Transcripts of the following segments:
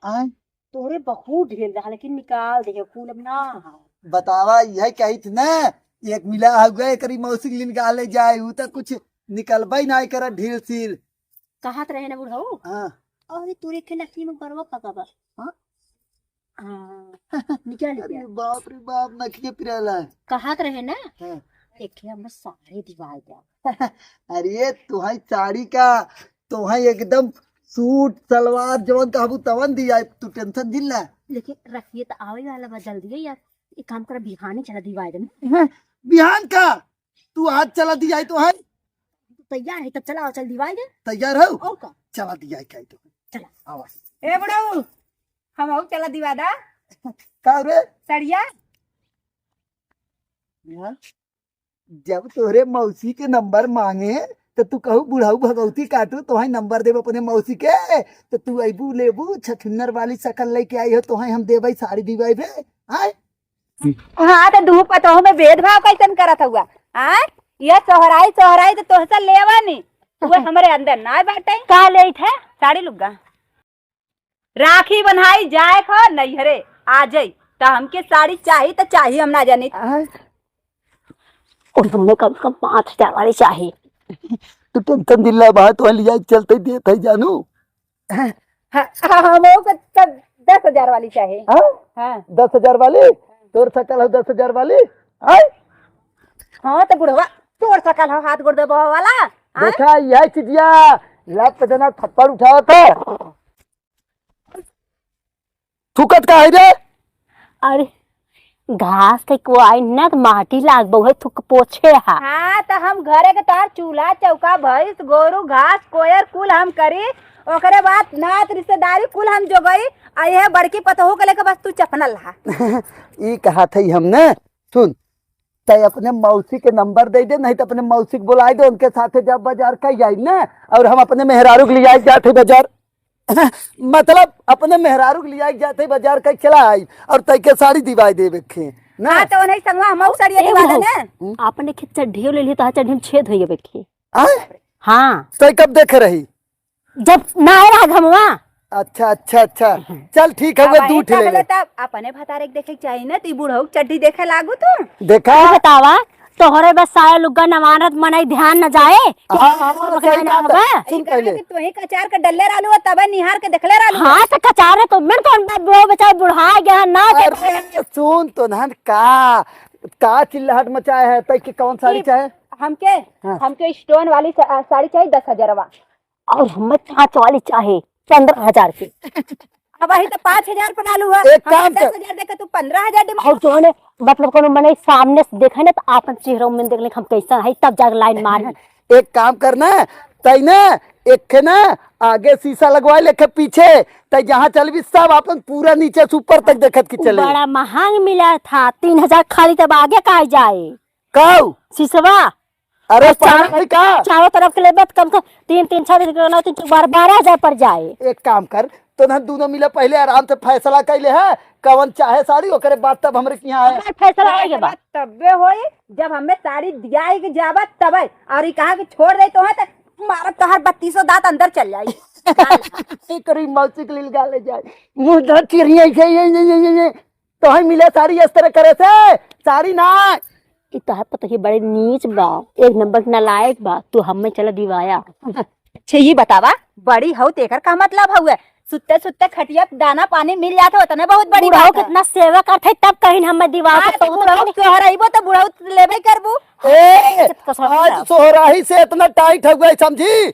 आय तोरे बहुत ढेर रहा लेकिन निकाल दे फूल अब ना। बतावा यही कही थी ना, एक मिला हुआ करी मौसी के लिए निकाले जाए ऊ तो कुछ निकलबा ही ना कर ढील सिर। कहत रहे ना बुढ़ऊ। हाँ अरे तोरे के नकली में बरवा पकाबा। हाँ? हाँ निकाल अरे लिया। बाप रे बाप नखिए पिराला। कहत रहे ना हाँ। एक हम सारे दिवाई दे। अरे तुम्हारी साड़ी का तुम्हारी एकदम सूट सलवार जवन कहबू तवन दिया, तू टेंशन दिल। लेकिन रखिए तो आवे वाला बा जल्दी यार। एक काम कर बिहानी चला दिवाई दे। बिहान का तू आज चला दिया तो है। तैयार है तब चला चल दिवाई दे। तैयार हो और का चला दिया क्या तो चला आवाज ए बुढ़ऊ हम आऊ चला दिवादा का रे। सड़िया। हाँ? जब तोरे मौसी के नंबर मांगे तो तू कहू बुढ़ाऊ भगवती काटू तुम्हारी नंबर देव अपने मौसी के, तो तू अबू लेबू छछुन्नर वाली शकल लेके आई हो तो हम देवे साड़ी दिवाई भे। आय हाँ तो धूप पतोह में भेदभाव कैसन करत हुआ। हाँ ये सोहराई सोहराई तो तोहसा लेवा नी वो हमारे अंदर ना बाटे। का ले थे साड़ी लुग्गा राखी बन्हाई जाए खा नैहरे आ जाई तो हमके साड़ी चाहिए तो चाहिए हम ना जानी। और हमने कम से कम 5,000 वाली चाहिए। तू टेंशन दिल्ला बाहर तो लिया चलते देते जानू। हम 10,000 वाली चाहिए। हाँ 10,000 वाली तोर सकल हो 10,000 वाली। आय हाँ तो बुढ़वा तोड़ सकल हो हाथ गोड़ दे वाला। देखा यह चिड़िया लप जना थप्पड़ उठाओ तो थुकत का है रे। अरे घास के को आई ना तो माटी लाग बहु थुक पोछे हा। हाँ तो हम घरे के तार चूल्हा चौका भैंस गोरू घास कोयर कुल हम करी ओकरे बाद नात रिश्तेदारी कुल हम जो गई आई है बड़की पतोह के लेके बस तू चपनल रहा। ये कहा था हमने सुन तय अपने मौसी के नंबर दे दे, नहीं तो अपने मौसी को बुला दे, उनके साथ जब बाजार का जाए ना और हम अपने मेहरारू के लिए जाते बाजार मतलब अपने मेहरारू के लिए जाते बाजार का चला आई और तय के साड़ी दिवाई दे रखे ना। हाँ तो नहीं संगवा हम सड़िया दिवा देने। आपने के चड्ढियो ले लिया तो चड्ढी में छेद होइए बेखी। आय हाँ तय कब देख रही जब ना आए रहा घमवा। अच्छा अच्छा अच्छा चल ठीक है वो दूठ ले ले। अपने भतारे देखे चाहिए ना तू बूढ़ऊ चड्डी देखे लागू तू देखा बतावा तोहरे बस सारे लुग्गा नवानत मनाई ध्यान न जाए। सुन पहले तू ही कचार के डल्ले रहलू तब निहार के देखले रहलू। हाँ तो कचारे तो मैं कौन वो बेचारा बुढ़ा गया ना। अरे सुन तो नहन का चिल्लाहट मचाया है तय की कौन साड़ी चाहे हमके स्टोन वाली साड़ी चाहिए 10,000 और हमें 5 वाली चाहे 15,000 की। अब वही तो 5,000 पर डालू है। एक काम कर 10,000 देके तू 15,000 दे। और जो है मतलब कोनो मने सामने से देखे ना तो आपन चेहरा में देख ले हम कैसा है तब जाके लाइन मारी। एक काम करना तय ना एक ना आगे शीशा लगवा लेके पीछे तय जहाँ चल भी सब अपन पूरा नीचे से ऊपर तक देखत की चले। बड़ा महंग मिला था 3,000 खाली तब आगे कहा जाए कौ शीशवा। अरे का चारों तरफ के लिए बात कम से 3 6 12,000 पर जाए। एक काम कर तो ना दोनों मिले पहले आराम से फैसला कैले है कवन चाहे साड़ी ओकरे बाद तब हमरे यहाँ है फैसला आए के बाद तबे होई जब हमें साड़ी दिया के जावा तब और ये कहा कि छोड़ दे तो है तो मारा तो हर 3200 दांत अंदर चल जाई। करी मौसी के लिए गाले जाए मुंह धर चिड़िया ये तो ही मिले साड़ी इस तरह करे से साड़ी ना इतना पता कि बड़े नीच बा एक नंबर नालायक बा तू हमें चला दिवाया। अच्छा ये बतावा बड़ी हो तेकर का मतलब हुआ सुत्ते सुत्ते खटिया दाना पानी मिल जाता होता ना बहुत बड़ी बुढ़ाऊ बात है। कितना सेवा करते तब कहीं हमें दिवा हाँ, तो बुढ़ऊ सोहराइबो तो बुढ़ऊ लेबे करबू। आज सोहराही से इतना टाइट हो गई समझी।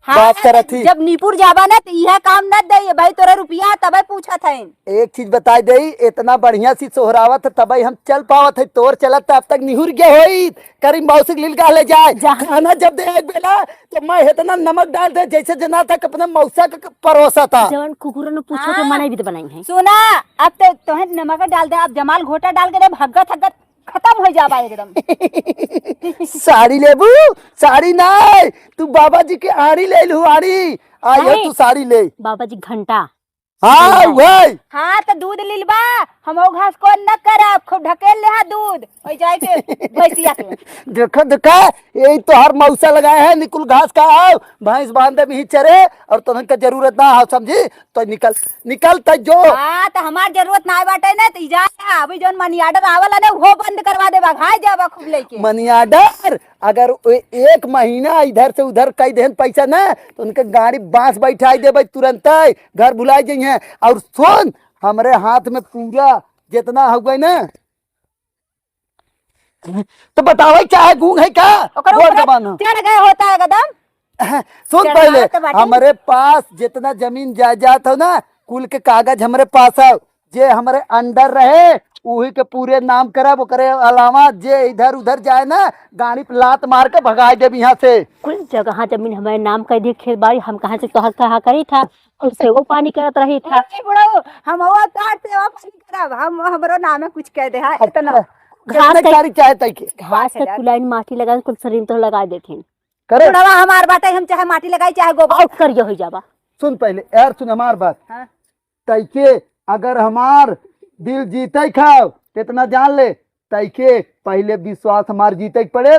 हाँ, बात करत थी जब नीपुर जावा ना तो यह काम न दे भाई तोरा रुपया तबे पूछा था। एक चीज बताई दे इतना बढ़िया सी सोहरावत तब हम चल पावत है तोर चलत तब तक निहुर गए होई करी मौसी लील का ले जाए खाना जब दे एक बेला तो मैं इतना नमक डाल दे जैसे जना था अपने मौसा का परोसा था। जवन कुकुर ने पूछो के मनाई भी तो बनाई है। सुना अब तो तोहे नमक डाल दे अब जमाल घोटा डाल के दे भगत हगत खत्म हो जाबा एकदम। साड़ी लेबू साड़ी ना तू बाबा जी के आड़ी ले लू आड़ी आयो तू साड़ी ले। बाबा जी घंटा हाँ वही हाँ तो दूध लिलबा हम घास को न करब खूब ढकेल ले दूध ओइ जाए के भैंसिया के देखो देखा यही तो हर मौसा लगाए है निकुल घास का आओ भैंस बांधे में ही चरे और तुमन का जरूरत ना हो समझी तो निकल निकल तो जो हाँ तो हमार जरूरत ना बाटे ना तो जा अभी जौन मनी आर्डर आवला ना वो बंद करवा देबा घाय जाबा खूब लेके मनी आर्डर अगर एक महीना इधर से उधर कई देन पैसा ना तो उनके गाड़ी बांस बैठाई देबे तुरंत घर भुला जाइए और सुन हमरे हाथ में पूरा जितना हो गए ना तो बतावे क्या है गूंग है क्या ओकर बोल ऊपर जबाना चढ़ गए होता है कदम सुन चढ़ा पहले तो बाटे। हमारे पास जितना जमीन जायदाद हो ना कुल के कागज हमारे पास है जे हमारे अंडर रहे वही के पूरे नाम करब ओकरे अलावा जे इधर उधर जाए ना गाड़ी पे लात मार के भगा देब यहाँ से कुल जगह जमीन हमारे नाम कर दिए खेत बाड़ी हम कहाँ से तोहर कहा करी था और से वो पानी करत रही था नहीं बुढ़ऊ हम वो ताट से वो पानी करब हम हमरो नाम में कुछ कह दे हाँ इतना कितने तारीख चाहे तय के घास के कुलाइन माटी लगा कुल शरीर तो लगा देथिन करे बुढ़वा हमार बाटे हम चाहे माटी लगाई चाहे गोबर आउट करियो हो जाबा सुन पहले यार सुन हमार बात हाँ। तय के अगर हमार दिल जीते खाओ तो इतना जान ले तय के पहले विश्वास हमार जीते के पड़े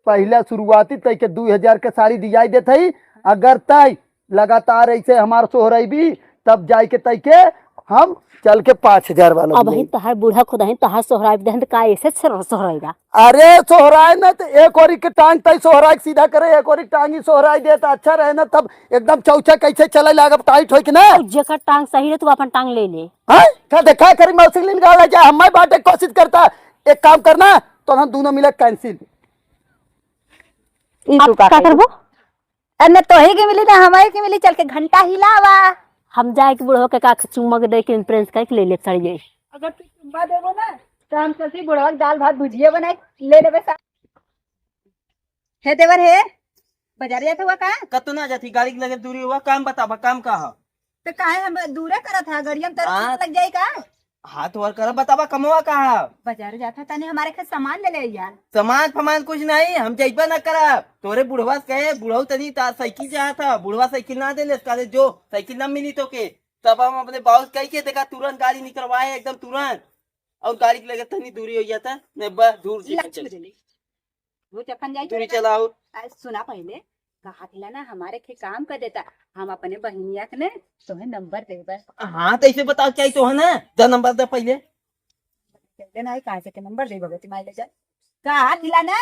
पहले शुरुआती तय के 2000 के साड़ी दियाई देते ही अगर तय लगातार ऐसे हमार सोहरई भी तब जाए के तय के हम चल के 5000 वाला अब दियाई। ही तहार बूढ़ा खुदा ही तहार सोहराई दहन का ऐसे सोहराईगा अरे सोहराय ना तो एक और के टांग तय सोहराय के सीधा करे एक और टांगी सोहराय दे तो अच्छा रहे ना तब एकदम चौचा कैसे चले लागब टाइट हो के ना जेकर टांग सही रहे तू अपन टांग ले ले हाँ क्या देखा करी मौसी निकाला जाए हम बांटे कोशिश करता एक काम करना तो हम दोनों मिले कैंसिल अब का करबो अरे तो ही के मिली ना हमारे के मिली चल के घंटा हिलावा हम जाए के बूढ़ो के का चुम्मा के दे के प्रिंस का ले ले चढ़ जाए अगर तू चुम्मा देबो ना तो हम सोची बुढ़वा के दाल भात भुजिया बनाए ले लेबे सा हे देवर हे बाजार जात हुआ का कतो ना जाती गाड़ी के लगे दूरी हुआ काम बताबा काम का है तो काहे हम दूरे करत हा गड़ियम तर हाँ। लग जाई का हाथ वर कर बताबा कमवा का है बाजार जात तने हमारे के सामान ले ले यार सामान फमान कुछ नहीं हम जइबा ना करब तोरे बुढ़वा से कहे बुढ़ऊ तनी तार साइकिल जा था बुढ़वा साइकिल ना दे ले काले जो साइकिल ना मिली तो के तब हम अपने बाउस कह के देखा तुरंत गाड़ी निकलवाए एकदम तुरंत और गाड़ी के लगे तनी दूरी हो जाता नहीं बस दूर से वो चखन जाई दूरी चलाओ सुना पहले कहा थिला ना हमारे के काम कर देता हम अपने बहनिया के ने तोहे नंबर देबे हाँ तो ऐसे बताओ क्या तो है ना जा नंबर दे पहले दे ना कहां से के नंबर दे भगती माई ले जा कहा थिला ना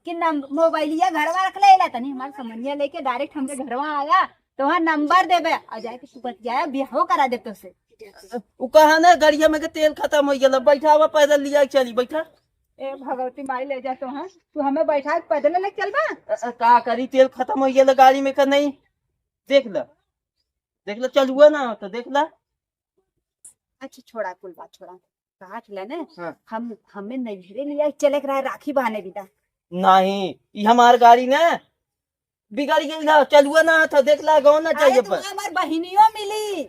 कि मोबाइलिया घरवा रख लेला तनी हमार समनिया लेके डायरेक्ट हमरे घरवा आया तोहार नंबर देबे आ जाए के तू बच जाए बियाहो करा दे तो से उ कहा ना गाड़िया में के तेल खत्म हो गया बैठा हुआ पैदल लिया के चली बैठा ए भगवती माई ले जा तो हां तू हमें बैठा के पैदल ले चलबा का करी तेल खत्म हो गया गाड़ी में का नहीं देख ल चल हुआ ना तो देख ला अच्छा छोड़ा कुल बात छोड़ा कहा थिला ना हाँ। हम हमें नैहरे लिया चले के रहा राखी बहाने बिना नहीं ये हमार गाड़ी ना बिगाड़ी गई ना चल हुआ ना तो देख ला गाँव ना चाहिए तो पर हमार बहिनियो मिली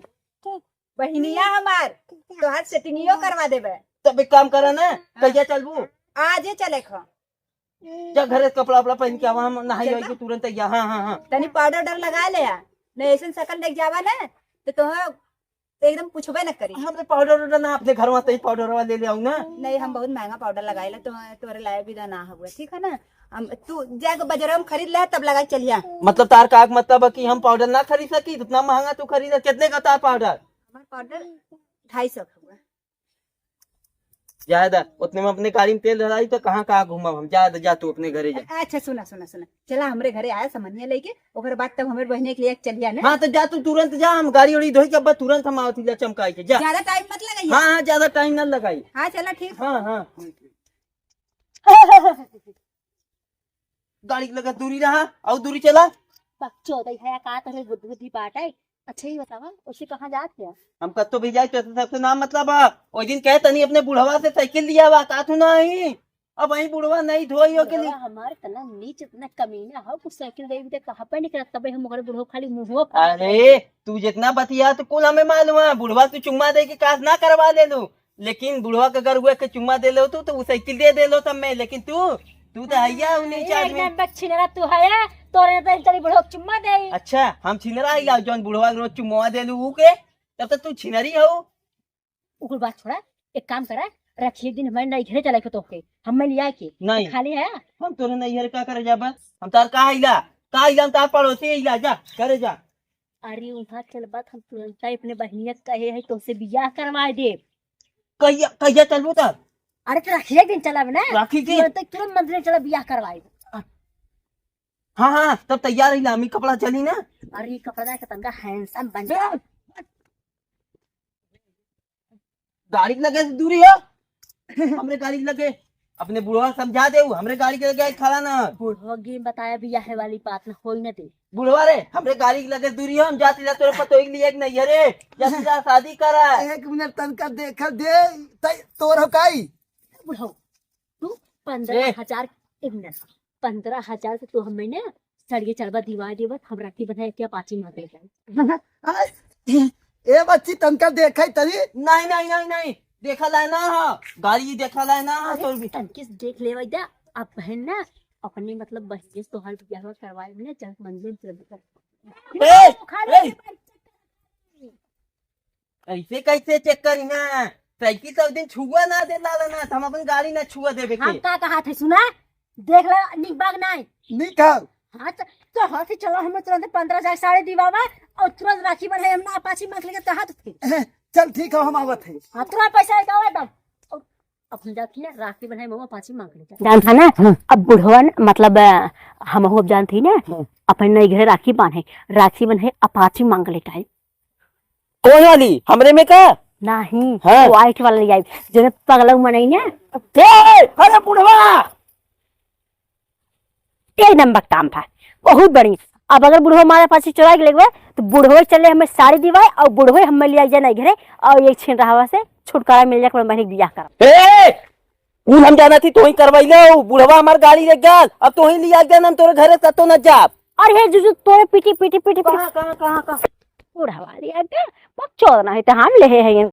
बहिनिया हमार तोहार सेटिंगियो करवा देबे तब एक काम करा ना कहिया चलबू आजे चले खा जा घरे से कपड़ा वपड़ा पहन के आवा हम नहाई आई के तुरंत हाँ हाँ हाँ तनी पाउडर डर लगा ले नहीं ऐसे शकल देख जावा ना तो तोह एकदम पूछबे न करी हमने पाउडर वोडर ना अपने घर में पाउडर वाला ले ले आऊँ ना नहीं हम बहुत महंगा पाउडर लगाए तो तोरे लाए भी ना हुआ ठीक है ना हम तू जाके बाजार में खरीद ले तब लगा चलिया मतलब तार का मतलब है कि हम पाउडर ना खरीद सकी इतना महंगा तू खरीदा कितने का तार पाउडर हमार पाउडर 250 हुआ ज्यादा उतने में अपने गाड़ी में तेल डलाई तो कहाँ घूमा हम जा जा तू अपने घरे जा अच्छा सुना सुना सुना चला हमरे घरे आया समनिया लेके ओकर बाद तब हमारे बहने के लिए चलिया ना हाँ तो जा तू तुरंत जा हम गाड़ी उड़ी धोई के बाद तुरंत हम आवती जा चमकाई के जा ज्यादा टाइम मत लगाइए हाँ हाँ ज्यादा टाइम ना लगाई हाँ चला ठीक हाँ हाँ गाड़ी के लगा दूरी रहा और दूरी चला चौदह है का तरह बुद्धि बात है अच्छा ही बतावा उसे कहाँ जात है हम कत्तो भी जाए तो सबसे नाम मतलब है वो दिन कहे तनी अपने बुढ़वा से साइकिल लिया हुआ का तू नहीं अब वही बुढ़वा नहीं धोई हो के लिए हमारे तना नीच इतना कमीना हो कुछ साइकिल दे भी कहाँ पे निकला तब हम ओकरे बुढ़ो खाली मुंह अरे तू जितना बतिया तो कुल हमें मालूम है बुढ़वा तू चुम्मा दे के काज ना करवा ले लू लेकिन बुढ़वा का अगर हुआ के चुम्मा दे लो तो वो साइकिल दे लो सब में लेकिन तू तो हैया उन्हीं चार्ज में बच्चिनरा तू है तोरे तो चली बुढ़ो चुम्मा दे अच्छा हम छिनरा ही लाओ जौन बुढ़वा रोज चुम्मा दे लू के तब तक तू छिनरी हो। ओकर बात छोड़ा, एक काम करा, रखिए दिन हमारे नहीं घरे चला के तो के हम लिया के नहीं खाली है। हम तोरे नहीं का करे जा बस, हम तार का हिला हम तार पड़ोसी हिला जा करे जा। अरे वहाँ चल बात हम तुरंत अपने बहनिया कहे है तो से बियाह करवा दे। कहिया कहिया चलबो तब? अरे तो रखिए दिन चला ना, राखी के तुरंत मंदिर चला बियाह करवाए। हाँ हाँ तब तैयार हिला, हमी कपड़ा चली ना। अरे कपड़ा का तंगा हैंडसम बन जा। गाड़ी लगे से दूरी हो, हमरे गाड़ी लगे अपने बुढ़वा समझा दे, हमरे गाड़ी के लगे खड़ा ना। बुढ़वा गेम बताया बियाह वाली बात न होई न दे। बुढ़वा रे हमरे गाड़ी के लगे दूरी हो, हम जाती जा तोरे पतो ही लिए नहीं रे, जाती जा शादी करा। 1 मिनट तनका देख दे तोर हो काई बुढ़ो तू 15,000 एक मिनट 15,000 से तू हमें ना सड़िए चढ़वा दिवा देव, हम राखी बनाए क्या पाची माते जाए। ए बच्ची तनका देखे तरी नहीं नहीं नहीं नहीं देखा लाए ना हा, गाड़ी देखा लाए ना हा तोर भी। तनकिस देख ले वैदा अब बहन ना अपने मतलब बहन तो हर बियाह करवाए ना चल मंदिर चल। ऐसे कैसे चेक करी ना, साइकिल सब दिन छुआ ना दे लाला ना, हम अपन गाड़ी ना छुआ देवे के। हम का कहा थे सुना, देख ले निक बाग नहीं निका हाँ तो हाथी चलो हमें तुरंत 15,000 साड़ी दीवावा और तुरंत राखी बनाए हम ना अपाची मांग लेके तो हाथ थे। चल ठीक है हम आवत है। हाँ तुरंत पैसा लगावा तब अपन जाती ना राखी बनाए मम्मा पाची मांग लेके जान था ना। अब बुढ़वन मतलब हम अब जानती ना अपन नई घर राखी बांधे, राखी बंधे अपाची मांग लेता है। कौन वाली हमरे में का नहीं हाँ। व्हाइट वाला ले आई जो पगला मनई ना। अरे बुढ़वा एक नंबर काम था बहुत बढ़िया। अब अगर बुढ़वा हमारे पास चुरा के लेगवे तो बुढ़वे चले हमें साड़ी दिवाए और बुढ़वे हमें ले जाए नहीं घरे और एक छीन रहा से छुटकारा मिल जाए बहन बियाह कर। कूल हम जाना थी तो ही करवाई लो, बुढ़वा हमार गाड़ी ले गया अब तो ही लिया गया हम तोरे घरे तो न जा। और हे जुजू तोरे पीटी पीटी पीटी कहां कहां कहां बुढ़वा लिया गया बहुत चोदना है तो हम ले हैं